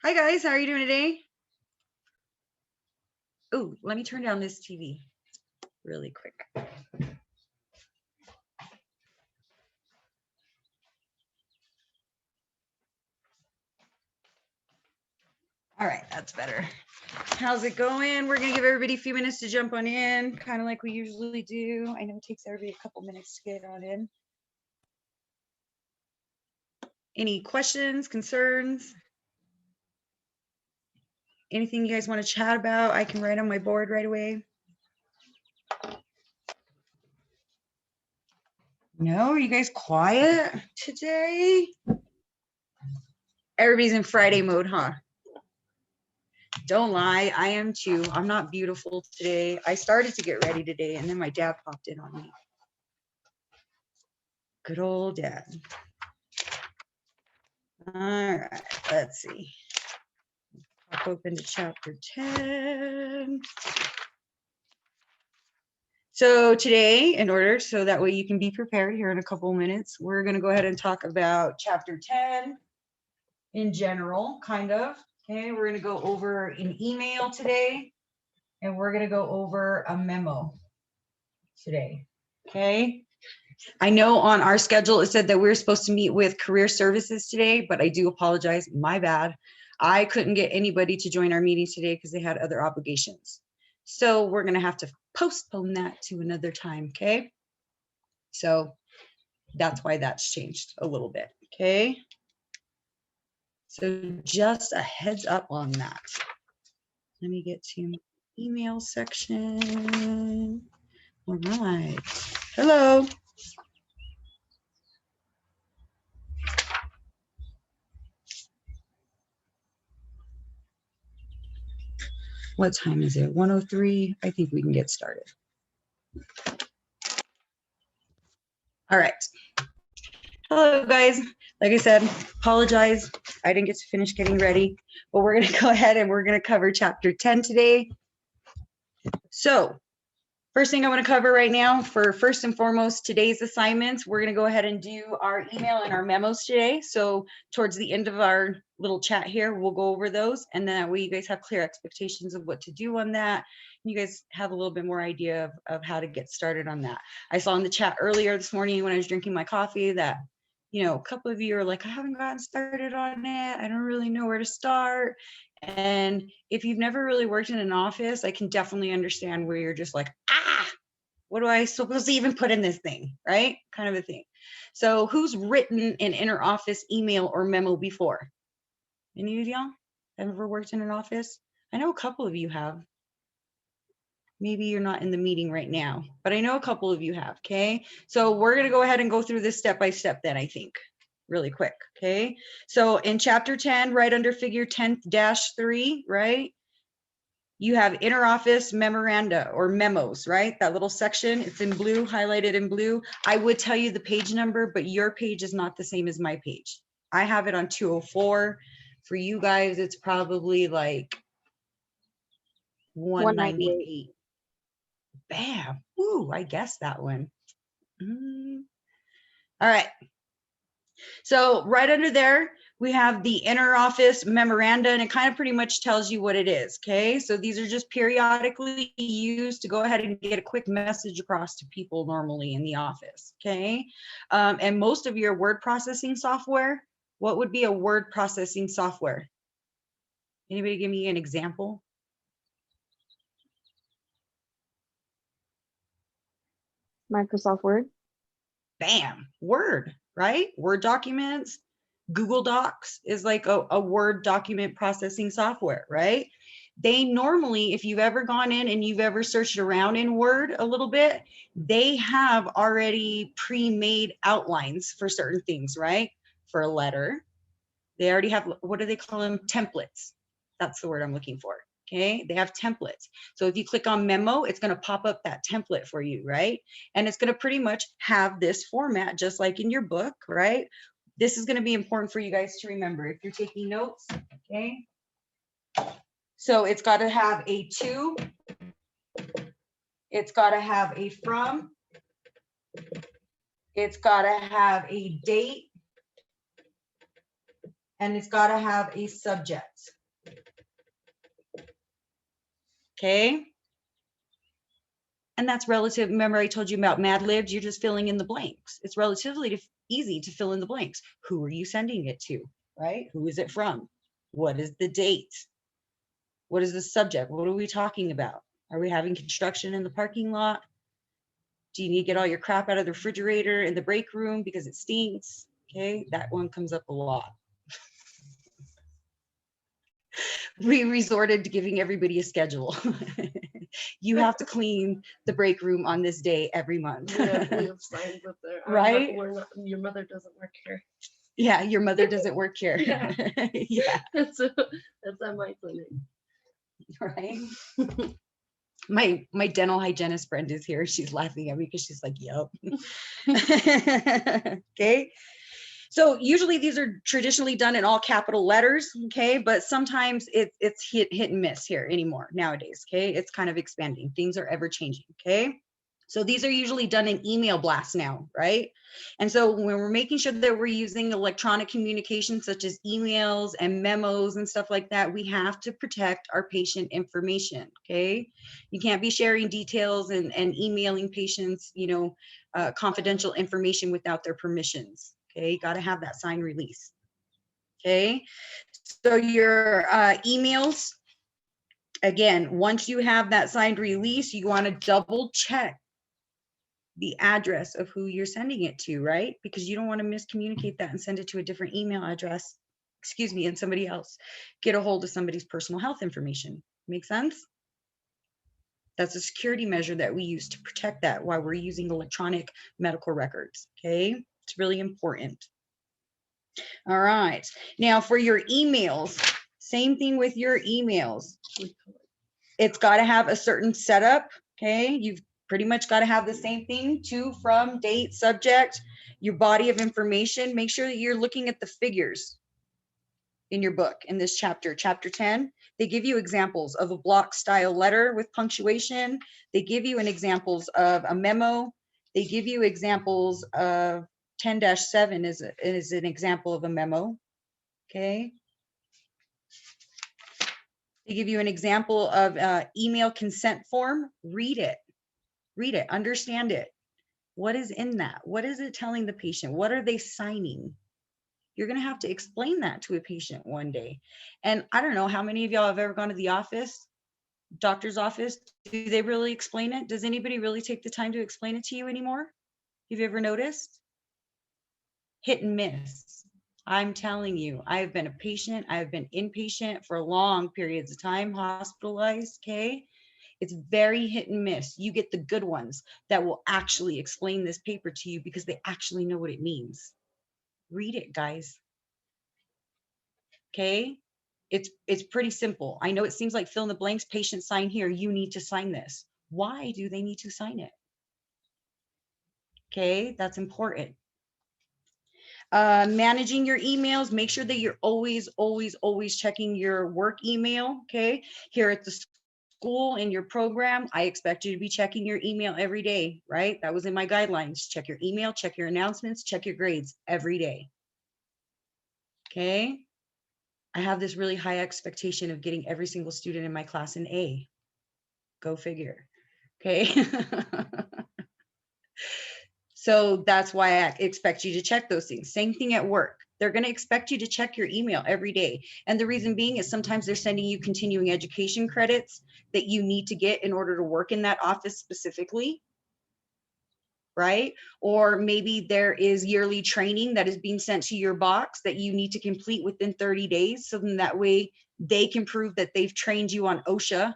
Hi guys, how are you doing today? Oh, let me turn down this TV really quick. All right, that's better. How's it going? We're gonna give everybody a few minutes to jump on in, kind of like we usually do. I know it takes everybody a couple minutes to get on in. Any questions, concerns? Anything you guys want to chat about? I can write on my board right away. No, are you guys quiet today? Everybody's in Friday mode, huh? Don't lie, I am too. I'm not beautiful today. I started to get ready today and then my dad popped in on me. Good old dad. All right, let's see. Pop open to chapter 10. So today, in order, so that way you can be prepared here in a couple of minutes, we're going to go ahead and talk about chapter 10 in general, kind of. Okay, we're going to go over an email today, and we're going to go over a memo today. Okay. I know on our schedule it said that we were supposed to meet with career services today, but I do apologize. My bad. I couldn't get anybody to join our meeting today because they had other obligations. So we're going to have to postpone that to another time. Okay. So that's why that's changed a little bit. Okay. So just a heads up on that. Let me get to my email section. All right. Hello. What time is it? 1:03. I think we can get started. All right. Hello, guys. Like I said, apologize. I didn't get to finish getting ready, but we're going to go ahead and we're going to cover chapter 10 today. So first thing I want to cover right now for first and foremost, today's assignments, we're going to go ahead and do our email and our memos today. So towards the end of our little chat here, we'll go over those. And then that way you guys have clear expectations of what to do on that. You guys have a little bit more idea of how to get started on that. I saw in the chat earlier this morning when I was drinking my coffee that, you know, a couple of you are like, I haven't gotten started on it. I don't really know where to start. And if you've never really worked in an office, I can definitely understand where you're just like, what do I supposed to even put in this thing, right? Kind of a thing. So who's written an inner office email or memo before? Any of y'all have ever worked in an office? I know a couple of you have. Maybe you're not in the meeting right now, but I know a couple of you have, okay? So we're gonna go ahead and go through this step by step then, I think, really quick, okay? So in chapter 10, right under figure 10-3, right? You have inner office memoranda or memos, right? That little section, it's in blue, highlighted in blue. I would tell you the page number, but your page is not the same as my page. I have it on 204. For you guys, it's probably like 198. Bam. Ooh, I guessed that one. All right. So right under there, we have the inner office memoranda, and it kind of pretty much tells you what it is, okay? So these are just periodically used to go ahead and get a quick message across to people normally in the office, okay? And most of your word processing software, what would be a word processing software? Anybody give me an example? Microsoft Word. Bam, Word, right? Word documents. Google Docs is like a Word document processing software, right? They normally, if you've ever gone in and you've ever searched around in Word a little bit, they have already pre-made outlines for certain things, right? For a letter, they already have, what do they call them? Templates. That's the word I'm looking for. Okay, they have templates. So if you click on memo, it's going to pop up that template for you, right? And it's going to pretty much have this format, just like in your book, right? This is going to be important for you guys to remember if you're taking notes, okay? So it's got to have a to, it's got to have a from, it's got to have a date, and it's got to have a subject. Okay. And that's relative. Remember, I told you about Mad Libs. You're just filling in the blanks. It's relatively easy to fill in the blanks. Who are you sending it to? Right? Who is it from? What is the date? What is the subject? What are we talking about? Are we having construction in the parking lot? Do you need to get all your crap out of the refrigerator in the break room because it stinks? Okay, that one comes up a lot. We resorted to giving everybody a schedule. You have to clean the break room on this day every month. We have signs up there. Right? Your mother doesn't work here. Yeah, your mother doesn't work here. Yeah. Yeah, That's at my clinic. right. My dental hygienist friend is here. She's laughing at me because she's like, "Yup." Okay. So usually these are traditionally done in all capital letters, okay, but sometimes it's hit and miss here anymore nowadays, okay? It's kind of expanding. Things are ever changing, okay? So these are usually done in email blasts now, right? And so when we're making sure that we're using electronic communication such as emails and memos and stuff like that, we have to protect our patient information, okay? You can't be sharing details and emailing patients, confidential information without their permissions. Okay, got to have that signed release. Okay, so your emails, again, once you have that signed release, you want to double check the address of who you're sending it to, right? Because you don't want to miscommunicate that and send it to a different email address, and somebody else get a hold of somebody's personal health information. Make sense? That's a security measure that we use to protect that while we're using electronic medical records. Okay, it's really important. All right. Now for your emails, same thing with your emails. It's got to have a certain setup. Okay. You've pretty much got to have the same thing: to, from, date, subject, your body of information. Make sure that you're looking at the figures in your book in this chapter, chapter 10. They give you examples of a block style letter with punctuation. They give you examples of a memo. They give you examples of 10-7 is an example of a memo. Okay. They give you an example of email consent form. Read it, understand it. What is in that? What is it telling the patient? What are they signing? You're going to have to explain that to a patient one day. And I don't know how many of y'all have ever gone to the office, doctor's office. Do they really explain it? Does anybody really take the time to explain it to you anymore? Have you ever noticed? Hit and miss. I'm telling you, I have been a patient. I have been inpatient for long periods of time, hospitalized. Okay. It's very hit and miss. You get the good ones that will actually explain this paper to you because they actually know what it means. Read it, guys. Okay. It's pretty simple. I know it seems like fill in the blanks, patient sign here. You need to sign this. Why do they need to sign it? Okay. That's important. Managing your emails, make sure that you're always checking your work email. Okay. Here at the school in your program, I expect you to be checking your email every day, right? That was in my guidelines. Check your email, check your announcements, check your grades every day. Okay. I have this really high expectation of getting every single student in my class an A. Go figure. Okay. So that's why I expect you to check those things. Same thing at work. They're going to expect you to check your email every day. And the reason being is sometimes they're sending you continuing education credits that you need to get in order to work in that office specifically. Right? Or maybe there is yearly training that is being sent to your box that you need to complete within 30 days. So then that way they can prove that they've trained you on OSHA,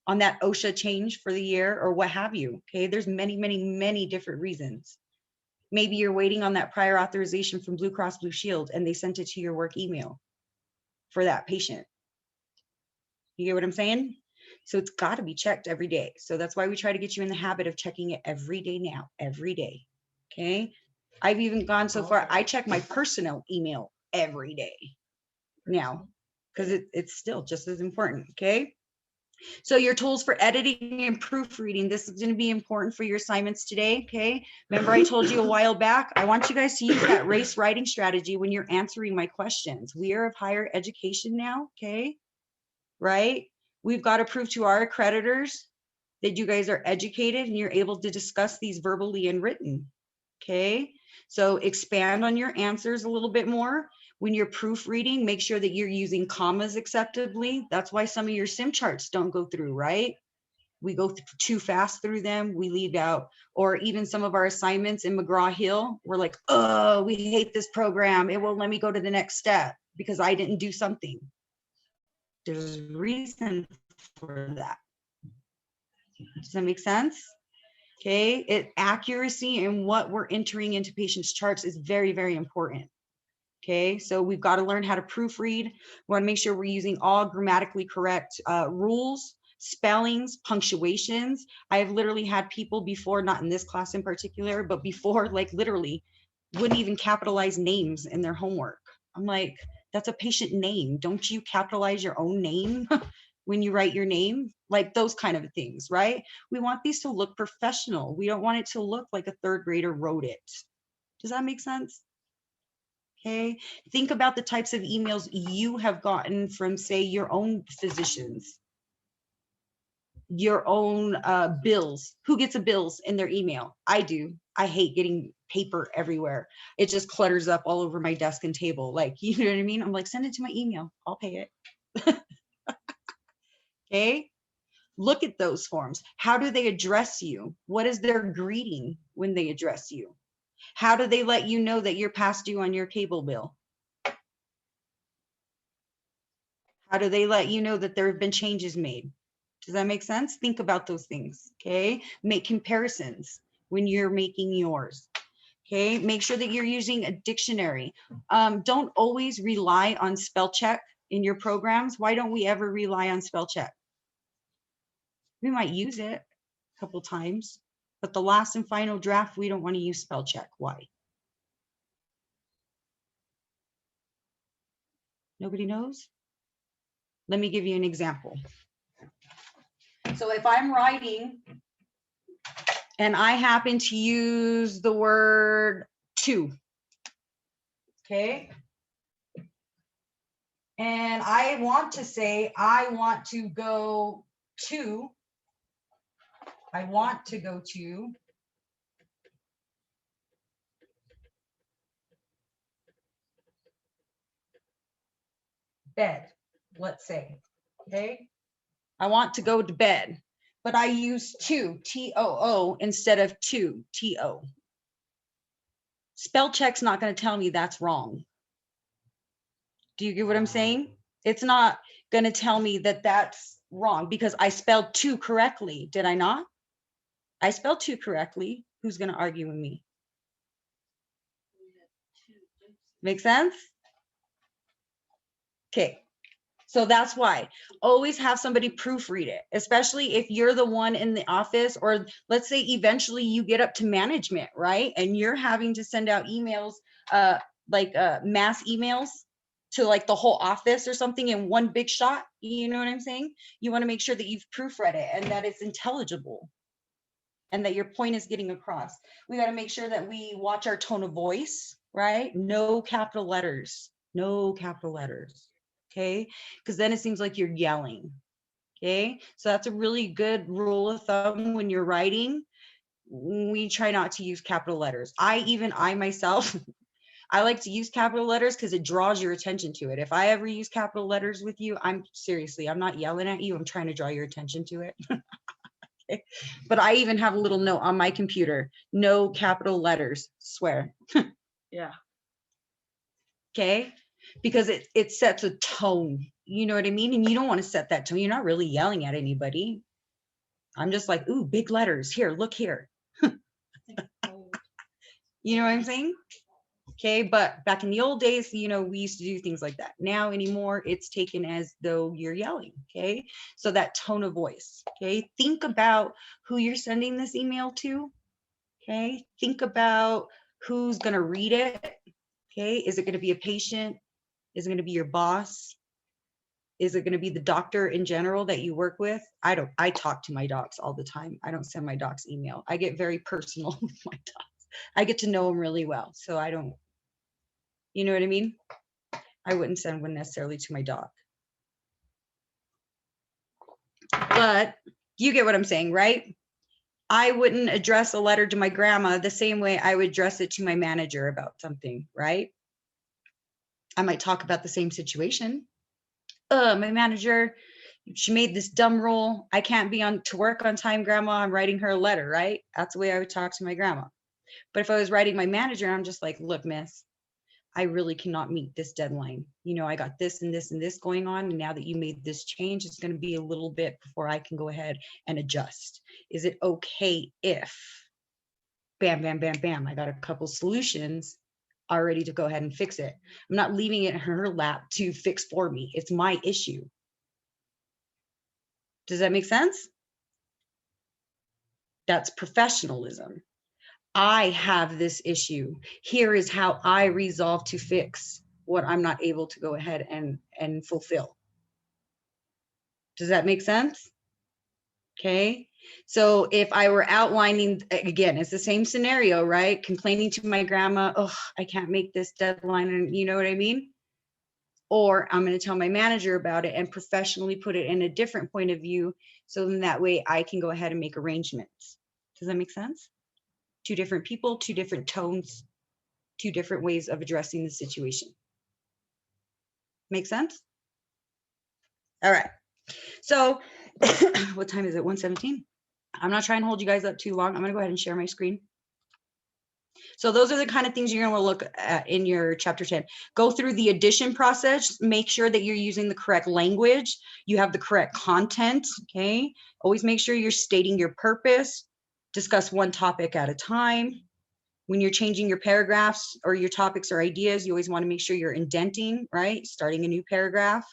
on that OSHA change for the year or what have you. Okay. There's many different reasons. Maybe you're waiting on that prior authorization from Blue Cross Blue Shield and they sent it to your work email for that patient. You get what I'm saying? So it's got to be checked every day. So that's why we try to get you in the habit of checking it every day now, every day. Okay. I've even gone so far, I check my personal email every day now because it's still just as important. Okay. So your tools for editing and proofreading, this is going to be important for your assignments today, okay? Remember I told you a while back, I want you guys to use that race writing strategy when you're answering my questions. We are of higher education now, okay? Right? We've got to prove to our accreditors that you guys are educated and you're able to discuss these verbally and written, okay? So expand on your answers a little bit more. When you're proofreading, make sure that you're using commas acceptably. That's why some of your sim charts don't go through, right? We go too fast through them, we leave out, or even some of our assignments in McGraw-Hill, we're like, oh, we hate this program. It won't let me go to the next step because I didn't do something. There's a reason for that. Does that make sense? Okay, accuracy and what we're entering into patients' charts is very, very important. Okay, so we've got to learn how to proofread. We want to make sure we're using all grammatically correct rules, spellings, punctuations. I have literally had people before, not in this class in particular, but before, like literally wouldn't even capitalize names in their homework. I'm like, that's a patient name. Don't you capitalize your own name when you write your name? Like those kind of things, right? We want these to look professional. We don't want it to look like a third grader wrote it. Does that make sense? Okay, think about the types of emails you have gotten from, say, your own physicians, your own bills. Who gets a bills in their email? I do. I hate getting paper everywhere. It just clutters up all over my desk and table. Like, you know what I mean? I'm like, send it to my email. I'll pay it. Okay, look at those forms. How do they address you? What is their greeting when they address you? How do they let you know that you're past due on your cable bill? How do they let you know that there have been changes made? Does that make sense? Think about those things, okay? Make comparisons when you're making yours, okay? Make sure that you're using a dictionary. Don't always rely on spell check in your programs. Why don't we ever rely on spell check? We might use it a couple times, but the last and final draft, we don't want to use spell check. Why? Nobody knows? Let me give you an example. So if I'm writing and I happen to use the word to, okay? And I want to say, I want to go to bed, let's say, okay? I want to go to bed, but I use to, T-O-O, instead of to, T-O. Spell check's not going to tell me that's wrong. Do you get what I'm saying? It's not going to tell me that that's wrong because I spelled to correctly. Did I not? I spelled to correctly. Who's going to argue with me? Make sense? Okay. So that's why always have somebody proofread it, especially if you're the one in the office, or let's say eventually you get up to management, right? And you're having to send out emails, mass emails to like the whole office or something in one big shot. You know what I'm saying? You want to make sure that you've proofread it and that it's intelligible and that your point is getting across. We got to make sure that we watch our tone of voice, right? No capital letters, no capital letters. Okay, because then it seems like you're yelling. Okay, so that's a really good rule of thumb when you're writing. We try not to use capital letters. I myself, I like to use capital letters because it draws your attention to it. If I ever use capital letters with you, I'm not yelling at you. I'm trying to draw your attention to it. Okay. But I even have a little note on my computer, no capital letters, swear. Yeah. Okay, because it sets a tone, you know what I mean? And you don't want to set that tone. You're not really yelling at anybody. I'm just like, ooh, big letters here, look here. You know what I'm saying? Okay, but back in the old days, we used to do things like that. Now anymore, it's taken as though you're yelling. Okay, so that tone of voice. Okay, think about who you're sending this email to. Okay, think about who's going to read it. Okay, is it going to be a patient? Is it going to be your boss? Is it going to be the doctor in general that you work with? I talk to my docs all the time. I don't send my docs email. I get very personal with my docs. I get to know them really well. So I don't, you know what I mean? I wouldn't send one necessarily to my doc. But you get what I'm saying, right? I wouldn't address a letter to my grandma the same way I would address it to my manager about something, right? I might talk about the same situation. My manager, she made this dumb rule. I can't be on to work on time, grandma. I'm writing her a letter, right? That's the way I would talk to my grandma. But if I was writing my manager, I'm just like, look, miss, I really cannot meet this deadline. You know, I got this and this and this going on. And now that you made this change, it's going to be a little bit before I can go ahead and adjust. Is it okay if bam, bam, bam, bam, I got a couple solutions are ready to go ahead and fix it. I'm not leaving it in her lap to fix for me. It's my issue. Does that make sense? That's professionalism. I have this issue. Here is how I resolve to fix what I'm not able to go ahead and fulfill. Does that make sense? Okay. So if I were outlining, again, it's the same scenario, right? Complaining to my grandma, oh, I can't make this deadline. And you know what I mean? Or I'm going to tell my manager about it and professionally put it in a different point of view. So then that way I can go ahead and make arrangements. Does that make sense? Two different people, two different tones, two different ways of addressing the situation. Make sense? All right. So what time is it? 1:17. I'm not trying to hold you guys up too long. I'm going to go ahead and share my screen. So those are the kind of things you're going to look at in your chapter 10. Go through the addition process. Make sure that you're using the correct language. You have the correct content. Okay. Always make sure you're stating your purpose. Discuss one topic at a time. When you're changing your paragraphs or your topics or ideas, you always want to make sure you're indenting, right? Starting a new paragraph.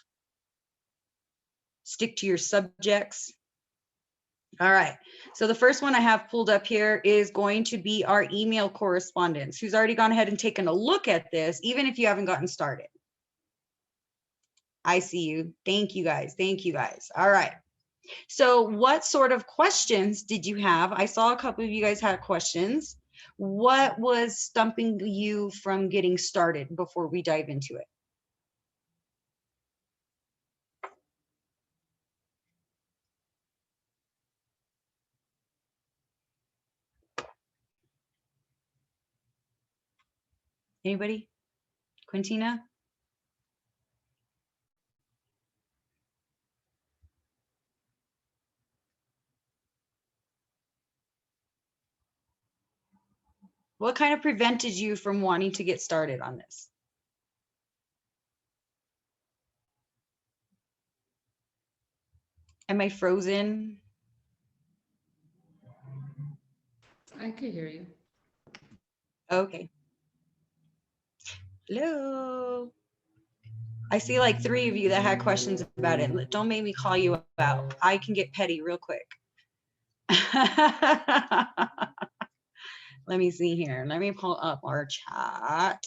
Stick to your subjects. All right. So the first one I have pulled up here is going to be our email correspondence. Who's already gone ahead and taken a look at this, even if you haven't gotten started? I see you. Thank you guys. Thank you guys. All right. So what sort of questions did you have? I saw a couple of you guys had questions. What was stumping you from getting started before we dive into it? Anybody? Quintina? What kind of prevented you from wanting to get started on this? Am I frozen? I could hear you. Okay. Hello. I see like 3 of you that had questions about it. Don't make me call you out. I can get petty real quick. Let me see here. Let me pull up our chat.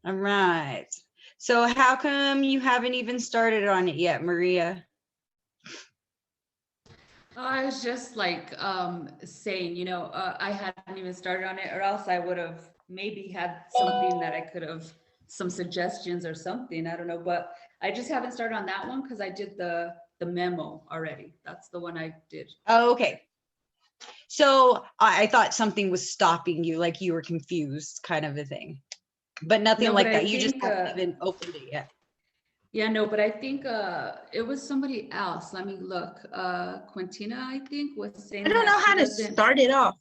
All right. So how come you haven't even started on it yet, Maria? I was just like saying, I hadn't even started on it, or else I would have maybe had something that I could have, some suggestions or something. I don't know, but I just haven't started on that one because I did the memo already. That's the one I did. Oh, okay. So I thought something was stopping you, like you were confused, kind of a thing, but nothing No, like but I that. You just think, haven't even opened it yet. Yeah, no, but I think it was somebody else. Let me look. Quintina, I think, was saying I don't that know she how to doesn't. start it off.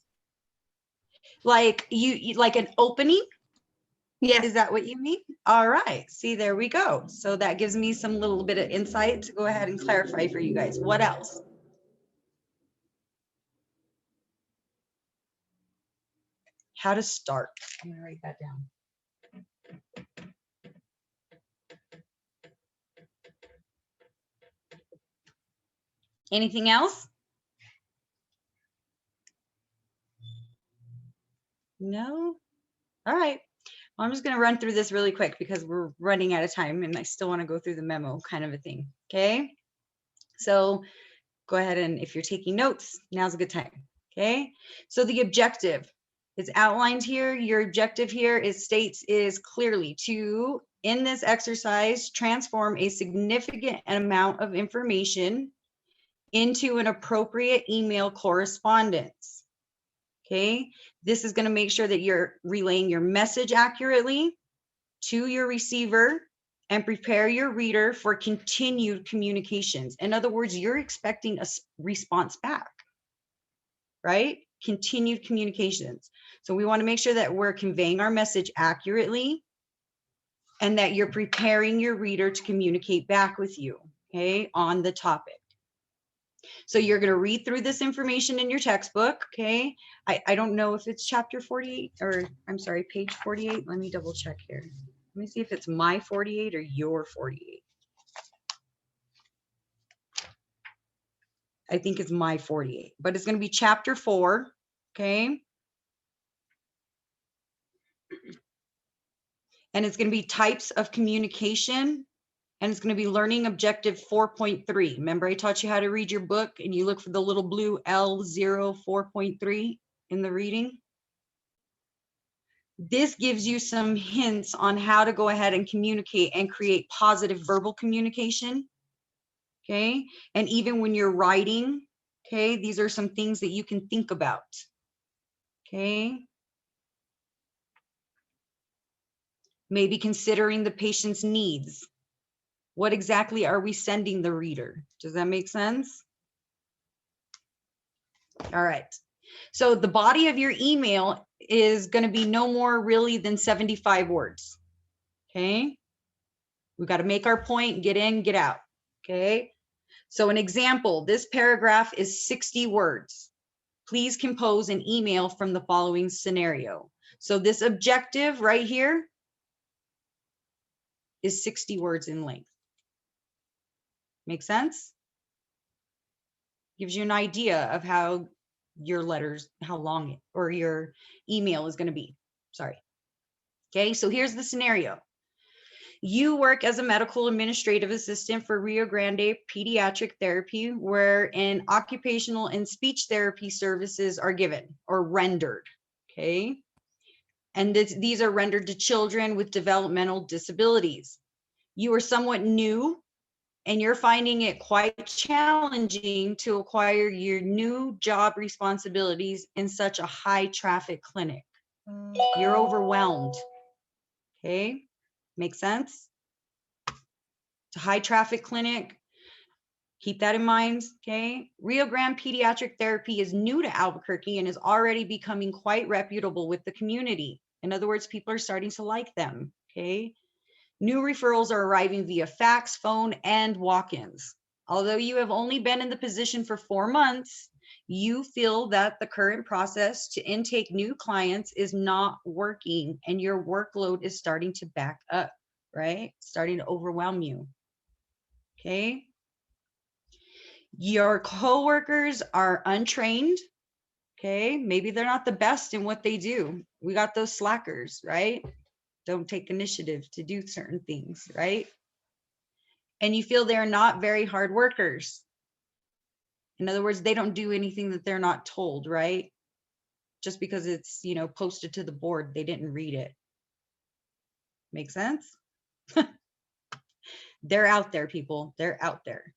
Like you like an opening? Yes. Is that what you mean? All right. See, there we go. So that gives me some little bit of insight to go ahead and clarify for you guys. What else? How to start. I'm going to write that down. Anything else? No? All right. Well, I'm just going to run through this really quick because we're running out of time and I still want to go through the memo kind of a thing. Okay. So go ahead and if you're taking notes, now's a good time. Okay. So the objective is outlined here. Your objective here is clearly to, in this exercise, transform a significant amount of information into an appropriate email correspondence. Okay. This is going to make sure that you're relaying your message accurately to your receiver and prepare your reader for continued communications. In other words, you're expecting a response back, right? Continued communications. So we want to make sure that we're conveying our message accurately and that you're preparing your reader to communicate back with you, okay, on the topic. So you're going to read through this information in your textbook, okay? I don't know if it's chapter 48 or I'm sorry, page 48. Let me double check here. Let me see if it's my 48 or your 48. I think it's my 48, but it's going to be chapter 4, okay? And it's going to be types of communication, and it's going to be learning objective 4.3. Remember I taught you how to read your book and you look for the little blue L0 4.3 in the reading? This gives you some hints on how to go ahead and communicate and create positive verbal communication. Okay. And even when you're writing, okay, these are some things that you can think about. Okay. Maybe considering the patient's needs. What exactly are we sending the reader? Does that make sense? All right. So the body of your email is going to be no more really than 75 words. Okay. We got to make our point, get in, get out. Okay. So an example, this paragraph is 60 words. Please compose an email from the following scenario. So this objective right here is 60 words in length. Make sense? Gives you an idea of how your letters, how long it, or your email is going to be. Sorry. Okay, so here's the scenario. You work as a medical administrative assistant for Rio Grande Pediatric Therapy, wherein occupational and speech therapy services are given or rendered. Okay. And these are rendered to children with developmental disabilities. You are somewhat new and you're finding it quite challenging to acquire your new job responsibilities in such a high traffic clinic. You're overwhelmed. Okay. Make sense? It's a high traffic clinic. Keep that in mind, okay? Rio Grande Pediatric Therapy is new to Albuquerque and is already becoming quite reputable with the community. In other words, people are starting to like them, okay? New referrals are arriving via fax, phone, and walk-ins. Although you have only been in the position for 4 months, you feel that the current process to intake new clients is not working and your workload is starting to back up, right? Starting to overwhelm you, okay? Your coworkers are untrained. Okay. Maybe they're not the best in what they do. We got those slackers, right? Don't take initiative to do certain things, right? And you feel they're not very hard workers. In other words, they don't do anything that they're not told, right? Just because it's, you know, posted to the board, they didn't read it. Make sense? They're out there, people. They're out there.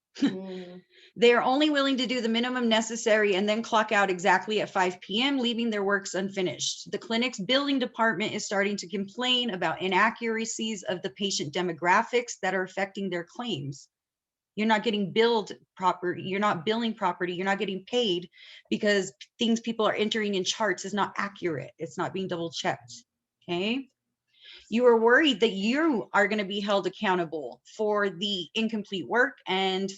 They are only willing to do the minimum necessary and then clock out exactly at 5 p.m., leaving their works unfinished. The clinic's billing department is starting to complain about inaccuracies of the patient demographics that are affecting their claims. You're not getting billed proper. You're not billing properly. You're not getting paid because things people are entering in charts is not accurate. It's not being double checked. Okay. You are worried that you are going to be held accountable for the incomplete work and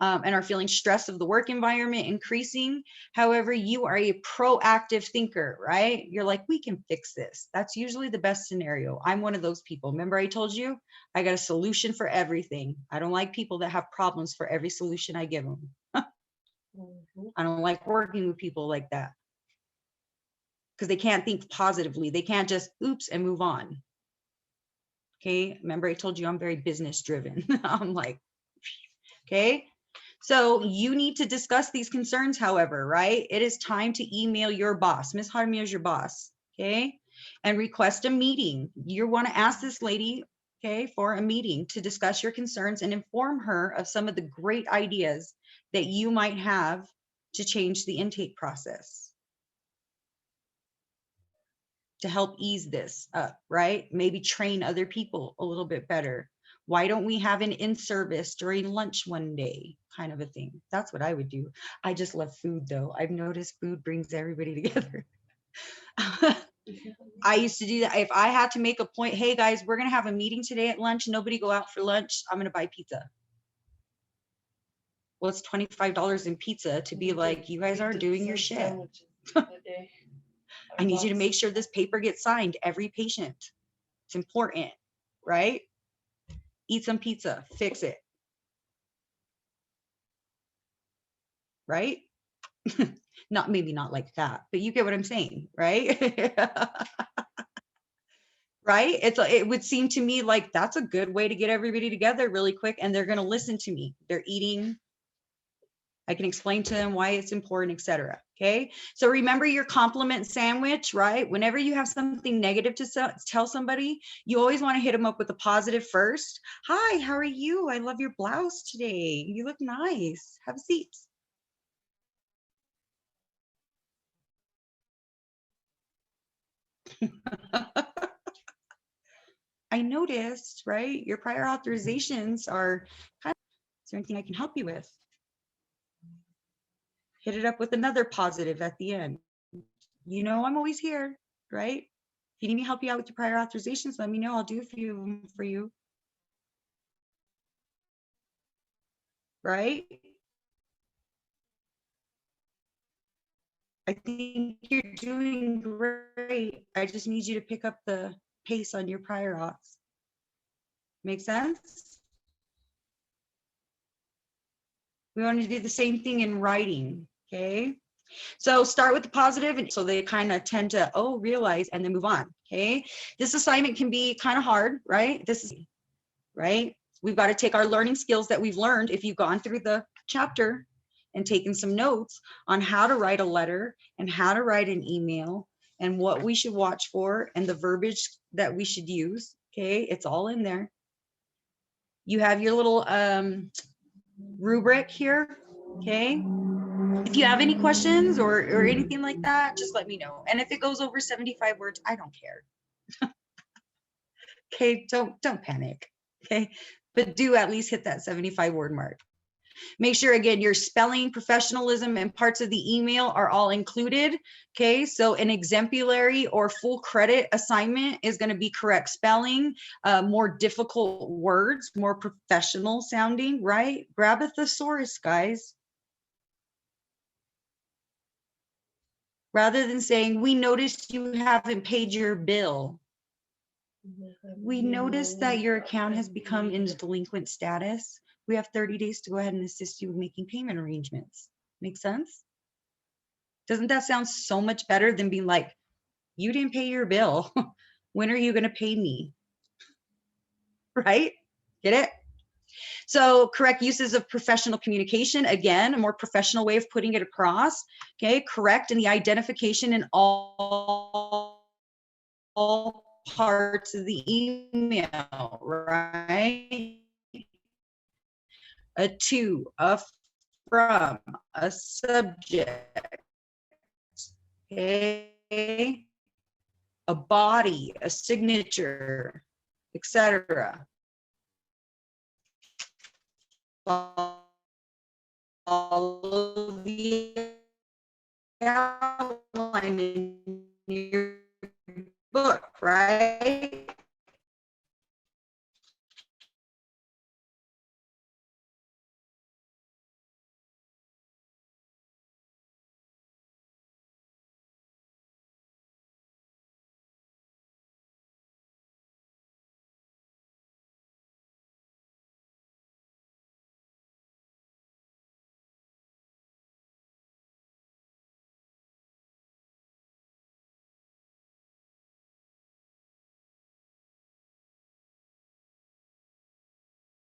are feeling stress of the work environment increasing. However, you are a proactive thinker, right? You're like, we can fix this. That's usually the best scenario. I'm one of those people. Remember I told you, I got a solution for everything. I don't like people that have problems for every solution I give them. Mhm. I don't like working with people like that because they can't think positively. They can't just oops and move on. Okay. Remember, I told you I'm very business driven. I'm like, okay. So you need to discuss these concerns, however, right? It is time to email your boss. Miss Jaramillo is your boss. Okay. And request a meeting. You want to ask this lady, okay, for a meeting to discuss your concerns and inform her of some of the great ideas that you might have to change the intake process to help ease this up, right? Maybe train other people a little bit better. Why don't we have an in-service during lunch one day kind of a thing? That's what I would do. I just love food though. I've noticed food brings everybody together. I used to do that. If I had to make a point, hey guys, we're going to have a meeting today at lunch. Nobody go out for lunch. I'm going to buy pizza. Well, it's $25 in pizza to be like, you guys aren't doing your shit. I need you to make sure this paper gets signed every patient. It's important, right? Eat some pizza, fix it. Right? Not maybe not like that, but you get what I'm saying, right? Right? It would seem to me like that's a good way to get everybody together really quick and they're going to listen to me. They're eating. I can explain to them why it's important, etc. Okay. So remember your compliment sandwich, right? Whenever you have something negative to tell somebody, you always want to hit them up with a positive first. Hi, how are you? I love your blouse today. You look nice. Have a seat. I noticed, right? Your prior authorizations are kind of, is there anything I can help you with? Hit it up with another positive at the end. You know, I'm always here, right? If you need me to help you out with your prior authorizations, let me know. I'll do a few of them for you. Right? I think you're doing great. I just need you to pick up the pace on your prior auths. Make sense? We want to do the same thing in writing, okay? So start with the positive, and so they kind of tend to, oh, realize, and then move on, okay? This assignment can be kind of hard, right? This is, right? We've got to take our learning skills that we've learned if you've gone through the chapter and taken some notes on how to write a letter and how to write an email and what we should watch for and the verbiage that we should use, okay? It's all in there. You have your little rubric here, okay? If you have any questions or anything like that, just let me know. And if it goes over 75 words, I don't care. Okay, don't panic. Okay, but do at least hit that 75 word mark. Make sure again your spelling, professionalism, and parts of the email are all included. Okay, so an exemplary or full credit assignment is going to be correct spelling, more difficult words, more professional sounding, right? Grab a thesaurus, guys. Rather than saying, we noticed you haven't paid your bill. We noticed that your account has become in delinquent status. We have 30 days to go ahead and assist you with making payment arrangements. Make sense? Doesn't that sound so much better than being like, you didn't pay your bill. When are you going to pay me? Right? Get it? So correct uses of professional communication, again, a more professional way of putting it across. Okay, correct in the identification in all parts of the email, right? A to, a from, a subject, okay? A body, a signature, etc. Follow the outline in your book, right?